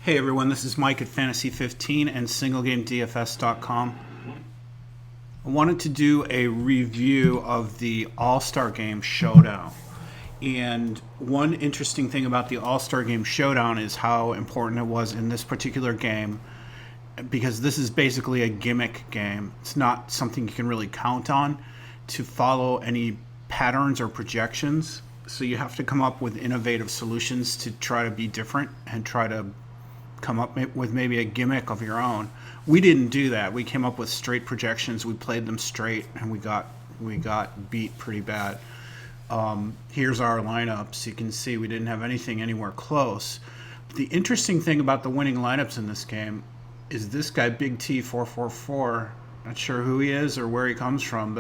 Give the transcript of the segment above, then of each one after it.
Hey everyone, this is Mike at fantasyfifteen and singlegamedfs.com. I wanted to do a review of the All-Star Game Showdown. And one interesting thing about the All-Star Game Showdown is how important it was in this particular game, because this is basically a gimmick game. It's not something you can really count on to follow any patterns or projections. So you have to come up with innovative solutions to try to be different and try to come up with maybe a gimmick of your own. We didn't do that. We came up with straight projections. We played them straight, and we got beat pretty bad. Here's our lineups. You can see we didn't have anything anywhere close. But the interesting thing about the winning lineups in this game is this guy, Big T 444. Not sure who he is or where he comes from,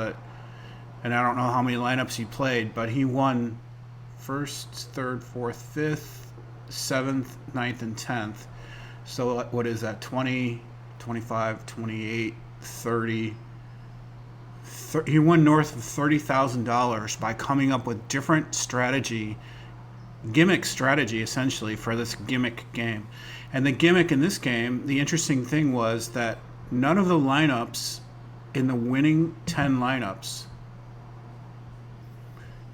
and I don't know how many lineups he played, but he won first, third, fourth, fifth, seventh, ninth, and 10th. So what is that? 20, 25, 28, 30. He won north of $30,000 by coming up with different gimmick strategy, essentially, for this gimmick game. And the gimmick in this game, the interesting thing was that none of the lineups in the winning 10 lineups,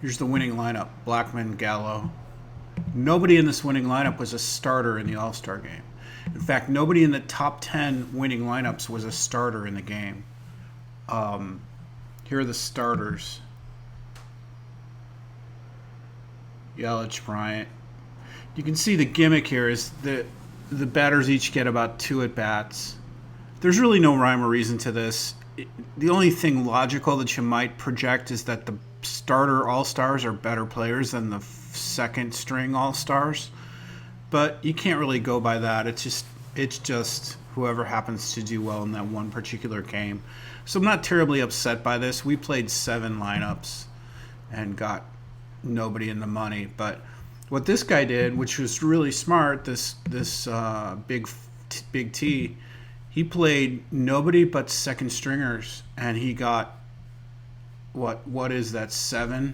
here's the winning lineup, Blackman, Gallo. Nobody in this winning lineup was a starter in the All-Star game. In fact, nobody in the top 10 winning lineups was a starter in the game. Here are the starters. Yelich, Bryant. You can see the gimmick here is the batters each get about 2 at-bats. There's really no rhyme or reason to this. The only thing logical that you might project is that the starter All-Stars are better players than the second string All-Stars. But you can't really go by that. It's just whoever happens to do well in that one particular game. So I'm not terribly upset by this. We played 7 lineups and got nobody in the money. But what this guy did, which was really smart, this Big T, he played nobody but second stringers, and he got what is that, 7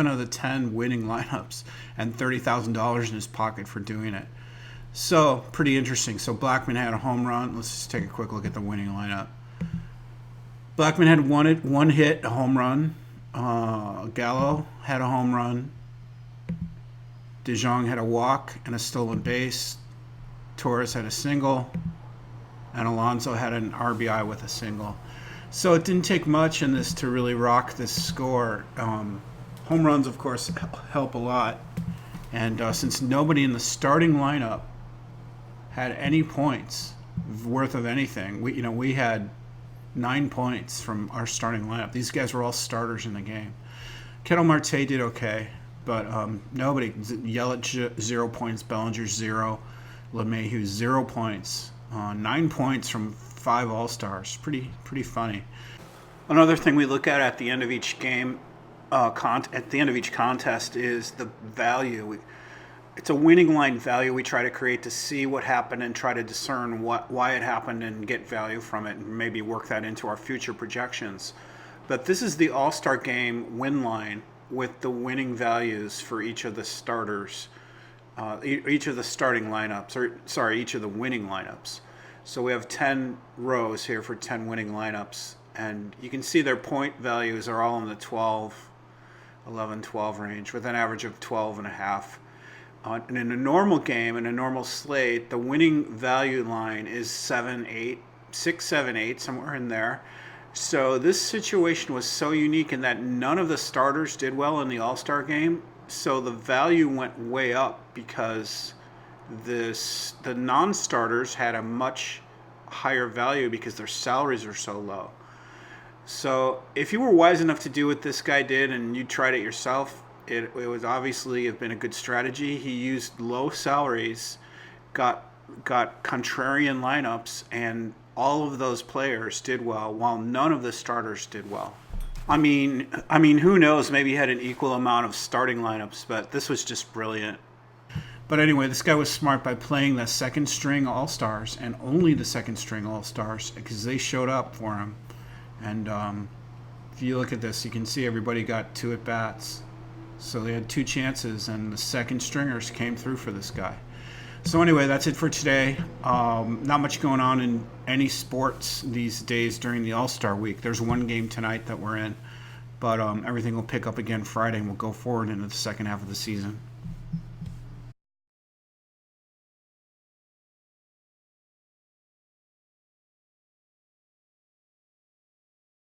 of the 10 winning lineups and $30,000 in his pocket for doing it. So pretty interesting. So Blackman had a home run. Let's just take a quick look at the winning lineup. Blackman had one hit, a home run. Gallo had a home run. DeJong had a walk and a stolen base. Torres had a single. And Alonso had an RBI with a single. So it didn't take much in this to really rock this score. Home runs, of course, help a lot. And since nobody in the starting lineup had any points worth of anything, we had 9 points from our starting lineup. These guys were all starters in the game. Ketel Marte did okay, but nobody. Yelich 0 points, Bellinger 0, LeMahieu 0 points, 9 points from 5 All-Stars. Pretty funny. Another thing we look at the end of each game, at the end of each contest, is the value. It's a winning line value we try to create to see what happened and try to discern why it happened and get value from it and maybe work that into our future projections. But this is the All-Star Game win line with the winning values for each of the starters, each of the starting lineups, each of the winning lineups. So we have 10 rows here for 10 winning lineups, and you can see their point values are all in the 11, 12 range with an average of 12.5. And in a normal game, in a normal slate, the winning value line is 7, 8, 6, 7, 8, somewhere in there. So this situation was so unique in that none of the starters did well in the All-Star game. So the value went way up because the non-starters had a much higher value because their salaries are so low. So if you were wise enough to do what this guy did and you tried it yourself, it would obviously have been a good strategy. He used low salaries, got contrarian lineups, and all of those players did well, while none of the starters did well. I mean, who knows? Maybe he had an equal amount of starting lineups, but this was just brilliant. But anyway, this guy was smart by playing the second string All-Stars and only the second string All-Stars because they showed up for him. And if you look at this, you can see everybody got 2 at-bats. So they had 2 chances, and the second stringers came through for this guy. So anyway, that's it for today. Not much going on in any sports these days during the All-Star week. There's one game tonight that we're in, but everything will pick up again Friday, and we'll go forward into the second half of the season.